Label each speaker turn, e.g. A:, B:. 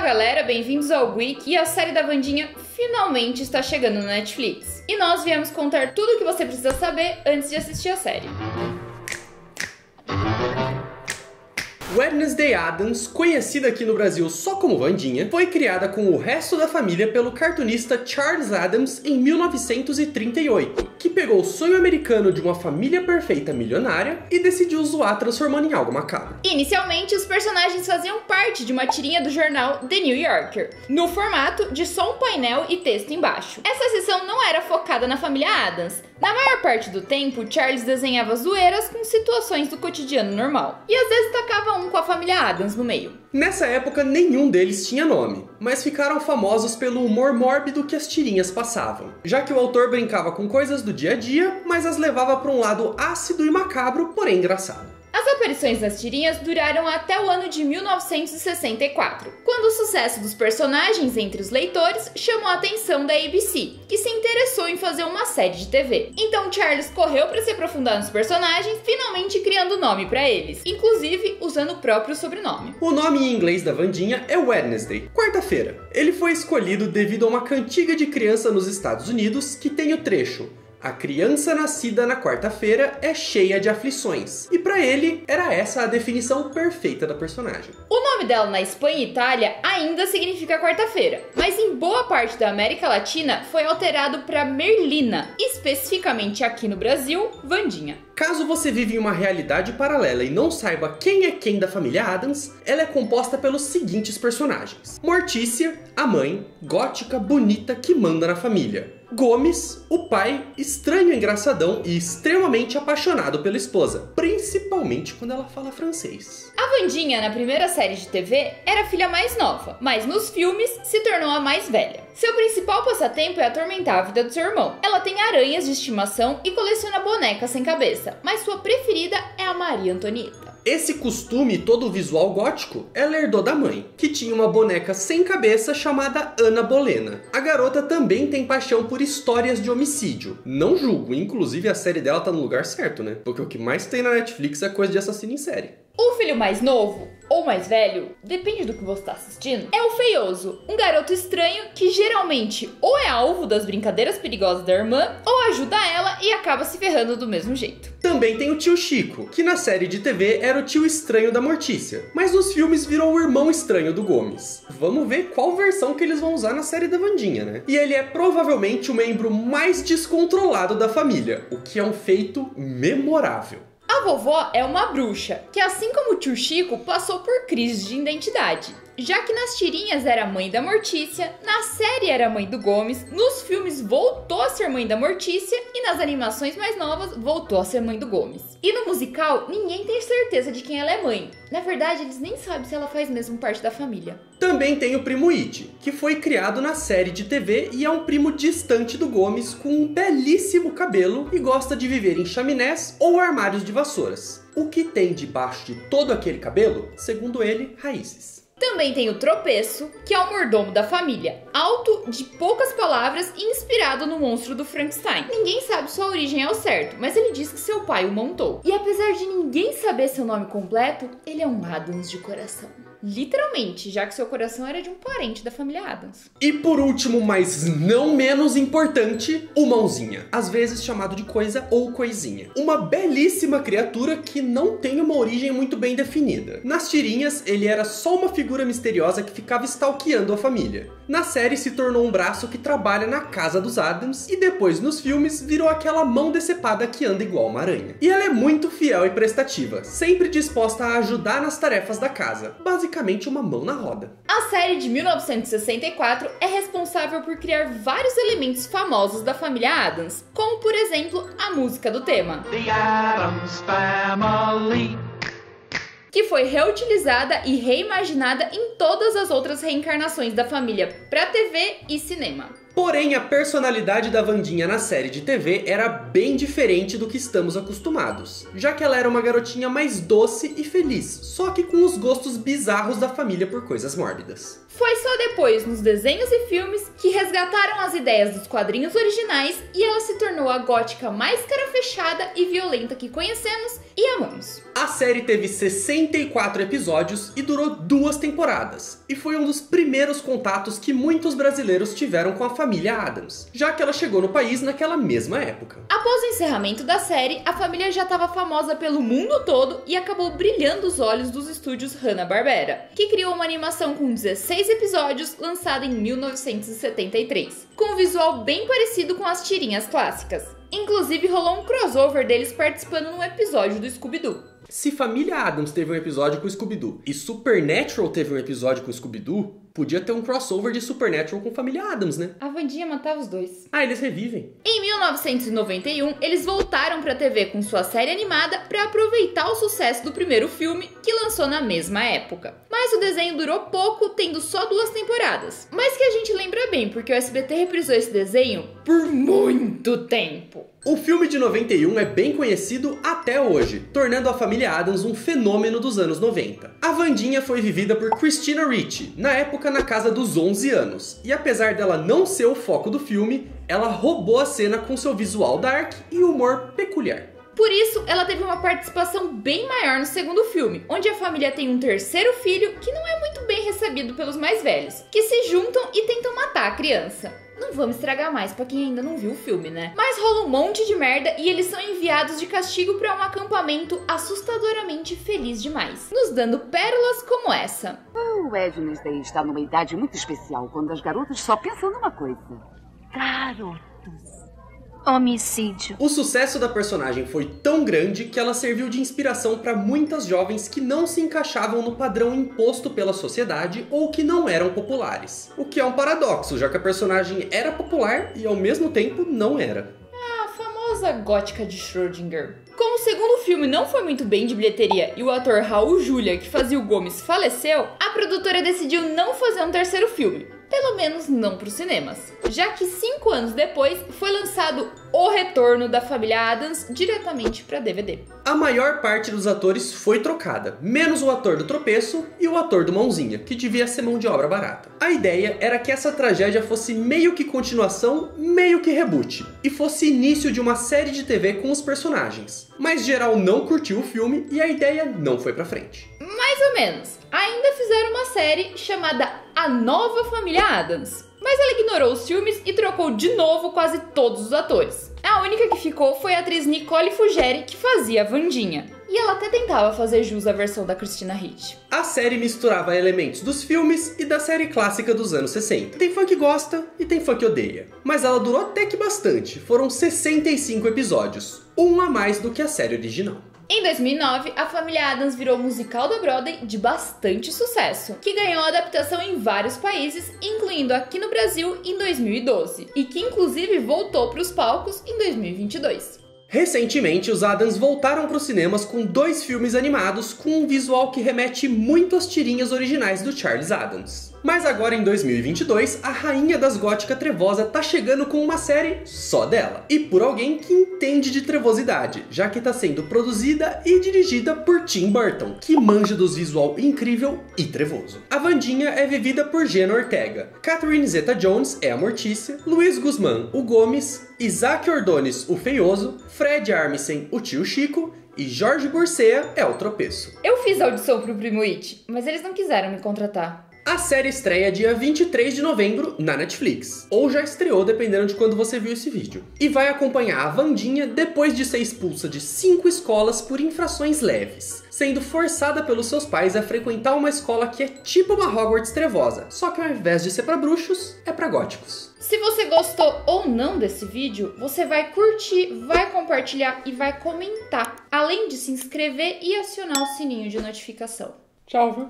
A: galera, bem-vindos ao Week, e a série da Wandinha finalmente está chegando no Netflix. E nós viemos contar tudo o que você precisa saber antes de assistir a série.
B: Wednesday Addams, conhecida aqui no Brasil só como Wandinha, foi criada com o resto da família pelo cartunista Charles Addams em 1938, que pegou o sonho americano de uma família perfeita milionária e decidiu zoar transformando em algo macabro.
A: Inicialmente, os personagens faziam parte de uma tirinha do jornal The New Yorker, no formato de só um painel e texto embaixo. Essa seção não era focada na família Addams. Na maior parte do tempo, Charles desenhava zoeiras com situações do cotidiano normal, e às vezes tacava um com a família Addams no meio.
B: Nessa época, nenhum deles tinha nome, mas ficaram famosos pelo humor mórbido que as tirinhas passavam, já que o autor brincava com coisas do dia a dia, mas as levava para um lado ácido e macabro, porém engraçado.
A: As aparições das tirinhas duraram até o ano de 1964, quando o sucesso dos personagens entre os leitores chamou a atenção da ABC, que se interessou em fazer uma série de TV. Então Charles correu para se aprofundar nos personagens, finalmente criando nome para eles, inclusive usando o próprio sobrenome.
B: O nome em inglês da Wandinha é Wednesday, quarta-feira. Ele foi escolhido devido a uma cantiga de criança nos Estados Unidos que tem o trecho: "A criança nascida na quarta-feira é cheia de aflições." E pra ele, era essa a definição perfeita da personagem.
A: O nome dela na Espanha e Itália ainda significa quarta-feira, mas em boa parte da América Latina foi alterado para Merlina, especificamente aqui no Brasil, Wandinha.
B: Caso você vive em uma realidade paralela e não saiba quem é quem da família Addams, ela é composta pelos seguintes personagens: Mortícia, a mãe, gótica, bonita, que manda na família; Gomes, o pai, estranho, engraçadão e extremamente apaixonado pela esposa, principalmente quando ela fala francês.
A: A Wandinha, na primeira série de TV, era a filha mais nova, mas nos filmes se tornou a mais velha. Seu principal passatempo é atormentar a vida do seu irmão. Ela tem aranhas de estimação e coleciona bonecas sem cabeça, mas sua preferida é a Maria Antonieta.
B: Esse costume todo visual gótico ela herdou da mãe, que tinha uma boneca sem cabeça chamada Ana Bolena. A garota também tem paixão por histórias de homicídio. Não julgo, inclusive a série dela tá no lugar certo, né? Porque o que mais tem na Netflix é coisa de assassino em série.
A: O filho mais novo, ou mais velho, depende do que você está assistindo, é o Feioso, um garoto estranho que geralmente ou é alvo das brincadeiras perigosas da irmã, ou ajuda ela e acaba se ferrando do mesmo jeito.
B: Também tem o tio Chico, que na série de TV era o tio estranho da Mortícia, mas nos filmes virou o irmão estranho do Gomes. Vamos ver qual versão que eles vão usar na série da Wandinha, né? E ele é provavelmente o membro mais descontrolado da família, o que é um feito memorável.
A: A vovó é uma bruxa, que assim como o tio Chico, passou por crise de identidade. Já que nas tirinhas era a mãe da Mortícia, na série era a mãe do Gomes, nos filmes voltou a ser mãe da Mortícia e nas animações mais novas voltou a ser mãe do Gomes. E no musical, ninguém tem certeza de quem ela é mãe. Na verdade, eles nem sabem se ela faz mesmo parte da família.
B: Também tem o primo It, que foi criado na série de TV e é um primo distante do Gomes com um belíssimo cabelo e gosta de viver em chaminés ou armários de vassouras. O que tem debaixo de todo aquele cabelo? Segundo ele, raízes.
A: Também tem o Tropeço, que é o mordomo da família, alto, de poucas palavras e inspirado no monstro do Frankenstein. Ninguém sabe sua origem ao certo, mas ele diz que seu pai o montou. E apesar de ninguém saber seu nome completo, ele é um Addams de coração. Literalmente, já que seu coração era de um parente da família Addams.
B: E por último, mas não menos importante, o Mãozinha, às vezes chamado de Coisa ou Coisinha. Uma belíssima criatura que não tem uma origem muito bem definida. Nas tirinhas, ele era só uma figura misteriosa que ficava stalkeando a família. Na série se tornou um braço que trabalha na casa dos Addams e depois nos filmes virou aquela mão decepada que anda igual uma aranha. E ela é muito fiel e prestativa, sempre disposta a ajudar nas tarefas da casa. Basicamente uma mão na roda.
A: A série de 1964 é responsável por criar vários elementos famosos da família Addams, como por exemplo a música do tema,
C: The Addams Family,
A: que foi reutilizada e reimaginada em todas as outras reencarnações da família para TV e cinema.
B: Porém, a personalidade da Wandinha na série de TV era bem diferente do que estamos acostumados, já que ela era uma garotinha mais doce e feliz, só que com os gostos bizarros da família por coisas mórbidas.
A: Foi só depois, nos desenhos e filmes, que resgataram as ideias dos quadrinhos originais e ela se tornou a gótica mais cara fechada e violenta que conhecemos e amamos.
B: A série teve 64 episódios e durou 2 temporadas, e foi um dos primeiros contatos que muitos brasileiros tiveram com a família Addams, já que ela chegou no país naquela mesma época.
A: Após o encerramento da série, a família já estava famosa pelo mundo todo e acabou brilhando os olhos dos estúdios Hanna-Barbera, que criou uma animação com 16 episódios lançada em 1973, com um visual bem parecido com as tirinhas clássicas. Inclusive rolou um crossover deles participando num episódio do Scooby-Doo.
B: Se Família Addams teve um episódio com Scooby-Doo e Supernatural teve um episódio com Scooby-Doo, podia ter um crossover de Supernatural com Família Addams, né?
A: A Wandinha matava os dois.
B: Ah, eles revivem.
A: Em 1991, eles voltaram pra TV com sua série animada pra aproveitar o sucesso do primeiro filme, que lançou na mesma época. Mas o desenho durou pouco, tendo só 2 temporadas. Mas que a gente lembra bem, porque o SBT reprisou esse desenho por muito tempo.
B: O filme de 91 é bem conhecido até hoje, tornando a família Addams um fenômeno dos anos 90. A Wandinha foi vivida por Christina Ricci, na época na casa dos 11 anos, e apesar dela não ser o foco do filme, ela roubou a cena com seu visual dark e humor peculiar.
A: Por isso, ela teve uma participação bem maior no segundo filme, onde a família tem um terceiro filho que não é muito bem recebido pelos mais velhos, que se juntam e tentam matar a criança. Não vamos estragar mais pra quem ainda não viu o filme, né? Mas rola um monte de merda e eles são enviados de castigo pra um acampamento assustadoramente feliz demais, nos dando pérolas como essa.
D: O Wednesday está numa idade muito especial, quando as garotas só pensam numa coisa. Garotos.
E: Homicídio.
B: O sucesso da personagem foi tão grande que ela serviu de inspiração para muitas jovens que não se encaixavam no padrão imposto pela sociedade ou que não eram populares. O que é um paradoxo, já que a personagem era popular e ao mesmo tempo não era.
A: A famosa gótica de Schrödinger. Como o segundo filme não foi muito bem de bilheteria e o ator Raul Julia, que fazia o Gomes, faleceu, a produtora decidiu não fazer um terceiro filme. Pelo menos não para os cinemas. Já que 5 anos depois foi lançado O Retorno da Família Addams diretamente para DVD.
B: A maior parte dos atores foi trocada, menos o ator do Tropeço e o ator do Mãozinha, que devia ser mão de obra barata. A ideia era que essa tragédia fosse meio que continuação, meio que reboot, e fosse início de uma série de TV com os personagens. Mas geral não curtiu o filme e a ideia não foi pra frente.
A: Mais ou menos. Ainda fizeram uma série chamada A Nova Família Addams, mas ela ignorou os filmes e trocou de novo quase todos os atores. A única que ficou foi a atriz Nicole Fugere, que fazia a Wandinha. E ela até tentava fazer jus à versão da Christina Ricci.
B: A série misturava elementos dos filmes e da série clássica dos anos 60. Tem fã que gosta e tem fã que odeia. Mas ela durou até que bastante, foram 65 episódios, um a mais do que a série original.
A: Em 2009, a Família Addams virou musical da Broadway de bastante sucesso, que ganhou adaptação em vários países, incluindo aqui no Brasil em 2012, e que inclusive voltou para os palcos em 2022.
B: Recentemente, os Addams voltaram para os cinemas com 2 filmes animados com um visual que remete muito às tirinhas originais do Charles Addams. Mas agora em 2022, a rainha das gótica trevosa tá chegando com uma série só dela. E por alguém que entende de trevosidade, já que tá sendo produzida e dirigida por Tim Burton, que manja dos visual incrível e trevoso. A Wandinha é vivida por Jenna Ortega, Catherine Zeta-Jones é a Mortícia, Luiz Guzmán, o Gomes, Isaac Ordones, o Feioso, Fred Armisen, o Tio Chico, e Jorge Bursea é o Tropeço.
A: Eu fiz audição pro Primo It, mas eles não quiseram me contratar.
B: A série estreia dia 23 de novembro na Netflix, ou já estreou dependendo de quando você viu esse vídeo. E vai acompanhar a Wandinha depois de ser expulsa de 5 escolas por infrações leves, sendo forçada pelos seus pais a frequentar uma escola que é tipo uma Hogwarts trevosa, só que ao invés de ser pra bruxos, é pra góticos.
A: Se você gostou ou não desse vídeo, você vai curtir, vai compartilhar e vai comentar, além de se inscrever e acionar o sininho de notificação.
B: Tchau, viu?